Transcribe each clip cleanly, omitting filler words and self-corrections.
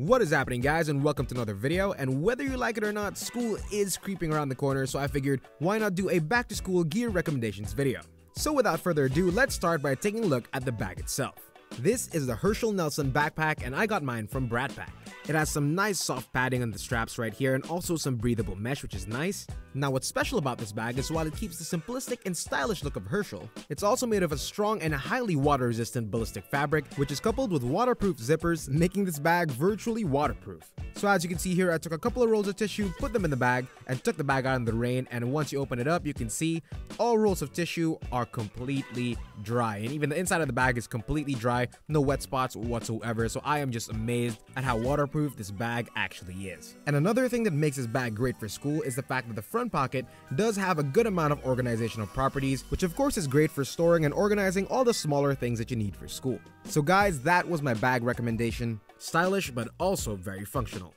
What is happening, guys, and welcome to another video. And whether you like it or not, school is creeping around the corner, so I figured why not do a back to school gear recommendations video. So without further ado, let's start by taking a look at the bag itself. This is the Herschel Nelson Backpack, and I got mine from Bradpack. It has some nice soft padding on the straps right here and also some breathable mesh, which is nice. Now what's special about this bag is while it keeps the simplistic and stylish look of Herschel, it's also made of a strong and highly water-resistant ballistic fabric, which is coupled with waterproof zippers, making this bag virtually waterproof. So as you can see here, I took a couple of rolls of tissue, put them in the bag, and took the bag out in the rain, and once you open it up, you can see all rolls of tissue are completely dry, and even the inside of the bag is completely dry, no wet spots whatsoever, so I am just amazed at how waterproof this bag actually is. And another thing that makes this bag great for school is the fact that the front pocket does have a good amount of organizational properties, which of course is great for storing and organizing all the smaller things that you need for school. So guys, that was my bag recommendation. Stylish, but also very functional.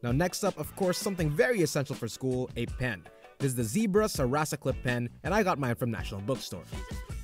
Now next up, of course, something very essential for school, a pen. This is the Zebra SARASA clip pen, and I got mine from National Bookstore.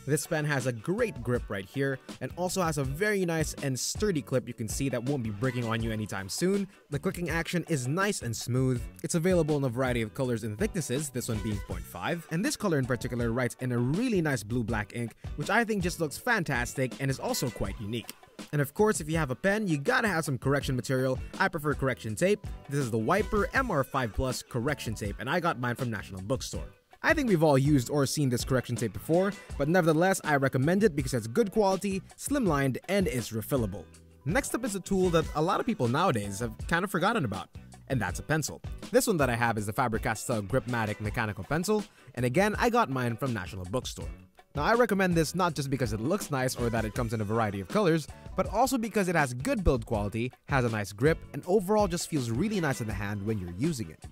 This pen has a great grip right here and also has a very nice and sturdy clip you can see that won't be breaking on you anytime soon. The clicking action is nice and smooth. It's available in a variety of colors and thicknesses, this one being 0.5. And this color in particular writes in a really nice blue-black ink, which I think just looks fantastic and is also quite unique. And of course, if you have a pen, you gotta have some correction material. I prefer correction tape. This is the Wiper MR5 Plus correction tape, and I got mine from National Bookstore. I think we've all used or seen this correction tape before, but nevertheless, I recommend it because it's good quality, slimlined, and is refillable. Next up is a tool that a lot of people nowadays have kind of forgotten about, and that's a pencil. This one that I have is the Faber Castell Grip MATIC mechanical pencil, and again, I got mine from National Bookstore. Now I recommend this not just because it looks nice or that it comes in a variety of colors, but also because it has good build quality, has a nice grip, and overall just feels really nice in the hand when you're using it.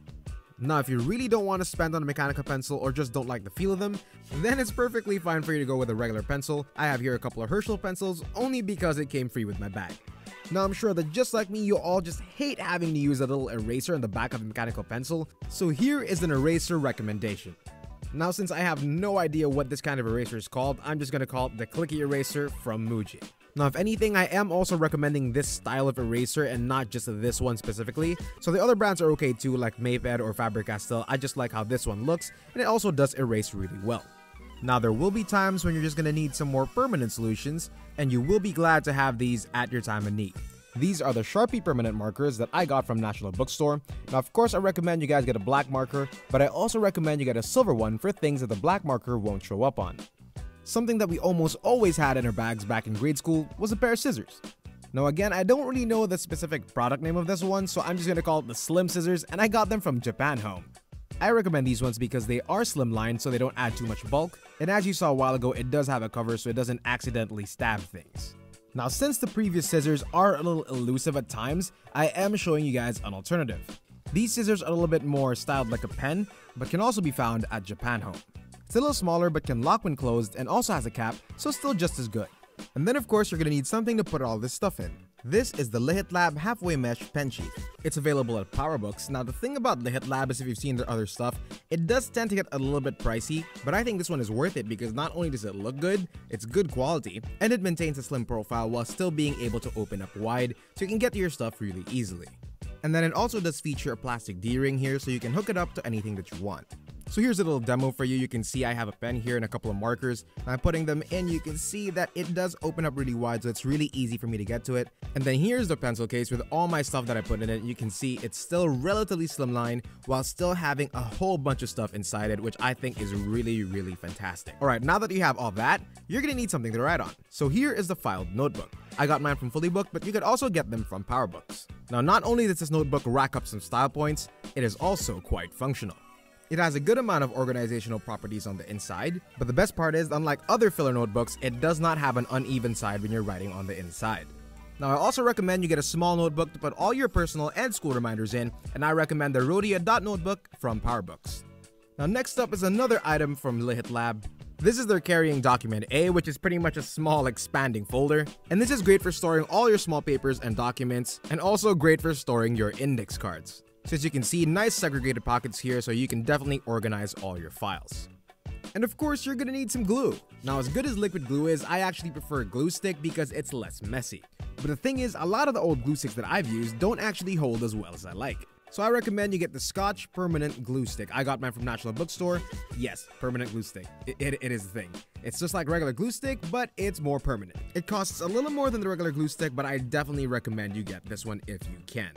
Now if you really don't want to spend on a mechanical pencil or just don't like the feel of them, then it's perfectly fine for you to go with a regular pencil. I have here a couple of Herschel pencils only because it came free with my bag. Now I'm sure that just like me, you all just hate having to use a little eraser in the back of a mechanical pencil, so here is an eraser recommendation. Now since I have no idea what this kind of eraser is called, I'm just going to call it the Clicky eraser from Muji. Now if anything, I am also recommending this style of eraser and not just this one specifically. So the other brands are okay too, like Gpad or Faber Castell. I just like how this one looks, and it also does erase really well. Now there will be times when you're just going to need some more permanent solutions, and you will be glad to have these at your time of need. These are the Sharpie permanent markers that I got from National Bookstore. Now of course I recommend you guys get a black marker, but I also recommend you get a silver one for things that the black marker won't show up on. Something that we almost always had in our bags back in grade school was a pair of scissors. Now again, I don't really know the specific product name of this one, so I'm just going to call it the Slim Scissors, and I got them from Japan Home. I recommend these ones because they are slimline so they don't add too much bulk, and as you saw a while ago, it does have a cover so it doesn't accidentally stab things. Now since the previous scissors are a little elusive at times, I am showing you guys an alternative. These scissors are a little bit more styled like a pen, but can also be found at Japan Home. It's a little smaller but can lock when closed and also has a cap, so still just as good. And then of course you're going to need something to put all this stuff in. This is the Lihit Lab halfway mesh pen sheath. It's available at Powerbooks. Now the thing about Lihit Lab is if you've seen their other stuff, it does tend to get a little bit pricey, but I think this one is worth it because not only does it look good, it's good quality, and it maintains a slim profile while still being able to open up wide so you can get to your stuff really easily. And then it also does feature a plastic D-ring here so you can hook it up to anything that you want. So here's a little demo for you. You can see I have a pen here and a couple of markers. I'm putting them in. You can see that it does open up really wide, so it's really easy for me to get to it. And then here's the pencil case with all my stuff that I put in it. You can see it's still relatively slimline while still having a whole bunch of stuff inside it, which I think is really, really fantastic. All right, now that you have all that, you're gonna need something to write on. So here is the filed notebook. I got mine from Fully Booked, but you could also get them from Powerbooks. Now, not only does this notebook rack up some style points, it is also quite functional. It has a good amount of organizational properties on the inside, but the best part is, unlike other filler notebooks, it does not have an uneven side when you're writing on the inside. Now I also recommend you get a small notebook to put all your personal and school reminders in, and I recommend the Rhodia Dot Notebook from Powerbooks. Now next up is another item from Lihit Lab. This is their carrying document A, which is pretty much a small expanding folder, and this is great for storing all your small papers and documents, and also great for storing your index cards. So as you can see, nice segregated pockets here so you can definitely organize all your files. And of course, you're gonna need some glue. Now, as good as liquid glue is, I actually prefer glue stick because it's less messy. But the thing is, a lot of the old glue sticks that I've used don't actually hold as well as I like. So I recommend you get the Scotch permanent glue stick. I got mine from National Bookstore. Yes, permanent glue stick. It is the thing. It's just like regular glue stick, but it's more permanent. It costs a little more than the regular glue stick, but I definitely recommend you get this one if you can.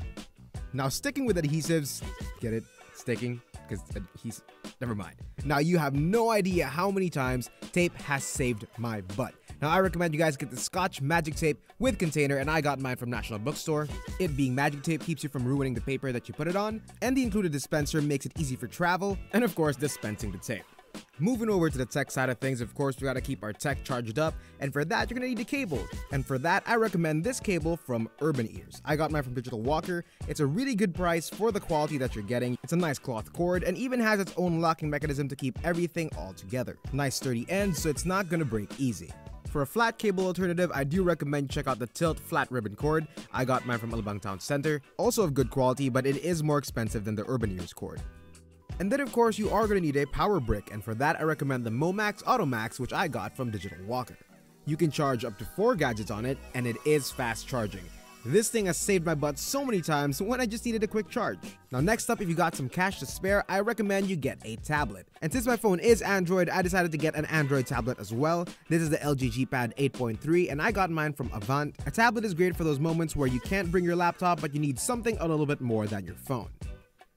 Now, sticking with adhesives, get it? Sticking? Because adhesive, never mind. Now, you have no idea how many times tape has saved my butt. Now, I recommend you guys get the Scotch Magic Tape with container, and I got mine from National Bookstore. It being magic tape keeps you from ruining the paper that you put it on, and the included dispenser makes it easy for travel, and of course, dispensing the tape. Moving over to the tech side of things, of course, we gotta keep our tech charged up, and for that, you're gonna need a cable. And for that, I recommend this cable from Urban Ears. I got mine from Digital Walker. It's a really good price for the quality that you're getting. It's a nice cloth cord, and even has its own locking mechanism to keep everything all together. Nice sturdy ends, so it's not gonna break easy. For a flat cable alternative, I do recommend you check out the Tylt flat ribbon cord. I got mine from ALABANG Town Center. Also of good quality, but it is more expensive than the Urban Ears cord. And then of course you are going to need a power brick, and for that I recommend the Momax Automax, which I got from Digital Walker. You can charge up to 4 gadgets on it, and it is fast charging. This thing has saved my butt so many times when I just needed a quick charge. Now next up, if you got some cash to spare, I recommend you get a tablet. And since my phone is Android, I decided to get an Android tablet as well. This is the LG Gpad 8.3, and I got mine from AVANT. A tablet is great for those moments where you can't bring your laptop, but you need something a little bit more than your phone.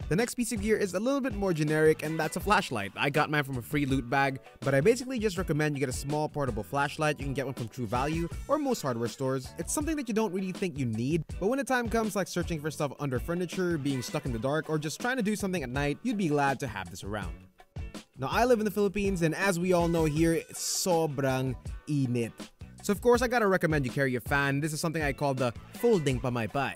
The next piece of gear is a little bit more generic, and that's a flashlight. I got mine from a free loot bag, but I basically just recommend you get a small portable flashlight. You can get one from True Value or most hardware stores. It's something that you don't really think you need, but when the time comes, like searching for stuff under furniture, being stuck in the dark, or just trying to do something at night, you'd be glad to have this around. Now, I live in the Philippines, and as we all know here, it's sobrang init. So of course, I gotta recommend you carry a fan. This is something I call the folding PAMAYPAY.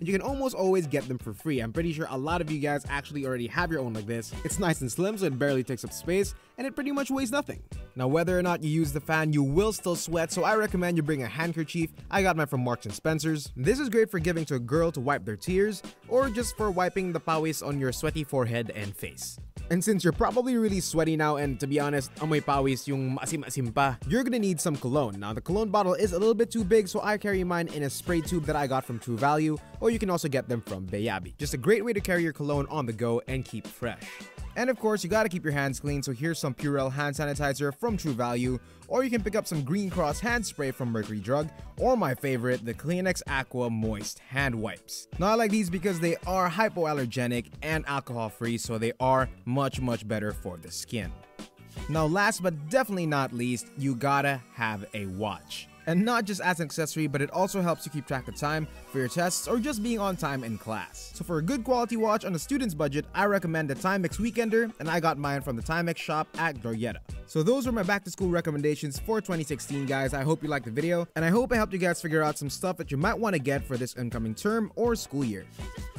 And you can almost always get them for free. I'm pretty sure a lot of you guys actually already have your own like this. It's nice and slim, so it barely takes up space, and it pretty much weighs nothing. Now, whether or not you use the fan, you will still sweat, so I recommend you bring a handkerchief. I got mine from Marks & Spencer's. This is great for giving to a girl to wipe their tears, or just for wiping the pawis on your sweaty forehead and face. And since you're probably really sweaty now, and to be honest, amoy pawis yung maasim-asim pa, you're gonna need some cologne. Now, the cologne bottle is a little bit too big, so I carry mine in a spray tube that I got from True Value, or you can also get them from BEABI. Just a great way to carry your cologne on the go and keep fresh. And of course, you gotta keep your hands clean, so here's some Purell hand sanitizer from True Value, or you can pick up some Green Cross hand spray from Mercury Drug, or my favorite, the Kleenex Aqua Moist hand wipes. Now, I like these because they are hypoallergenic and alcohol-free, so they are much better for the skin. Now, last but definitely not least, you gotta have a watch. And not just as an accessory, but it also helps you keep track of time for your tests or just being on time in class. So for a good quality watch on a student's budget, I recommend the Timex Weekender, and I got mine from the Timex shop at Rhodia. So those were my back to school recommendations for 2016, guys. I hope you liked the video, and I hope I helped you guys figure out some stuff that you might want to get for this incoming term or school year.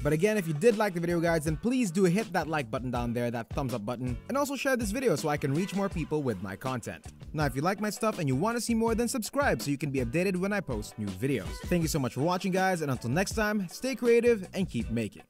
But again, if you did like the video, guys, then please do hit that like button down there, that thumbs up button, and also share this video so I can reach more people with my content. Now, if you like my stuff and you want to see more, then subscribe so you can be updated when I post new videos. Thank you so much for watching, guys, and until next time, stay creative and keep making.